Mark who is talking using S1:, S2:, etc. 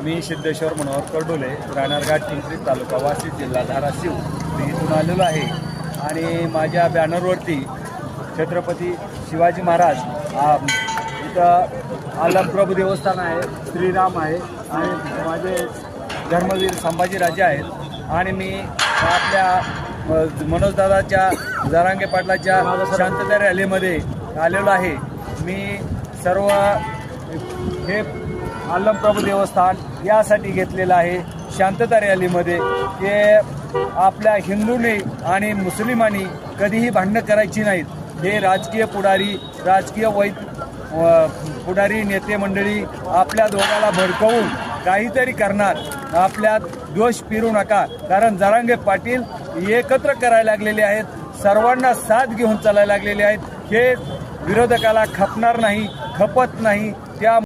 S1: मी सिद्धेश्वर मनोहर कडोले, राहणार पिंपरी, तालुका वाशी, जिल्हा धाराशिव मी इथून आलेलो आहे आणि माझ्या बॅनरवरती छत्रपती शिवाजी महाराज इथं आलमप्रभू देवस्थान आहे, श्रीराम आहे आणि माझे धर्मवीर संभाजीराजे आहेत आणि मी आपल्या मनोजदादाच्या जरांगे पाटलाच्या शांतता रॅलीमध्ये आलेलो आहे। मी सर्व हे आलमप्रभू देवस्थान यासाठी घेतलेलं आहे शांतता रॅलीमध्ये की आपल्या हिंदूंनी आणि मुस्लिमांनी कधीही भांडणं करायची नाहीत। हे राजकीय पुढारी, राजकीय पुढारी नेते मंडळी आपल्या दोघाला भडकवून काहीतरी करणार, आपल्यात दोष फिरू नका, कारण जरांगे पाटील एकत्र करायला लागलेले आहेत, सर्वांना साथ घेऊन चालायला लागलेले आहेत। हे विरोधकाला खपणार नाही, खपत नाही। त्या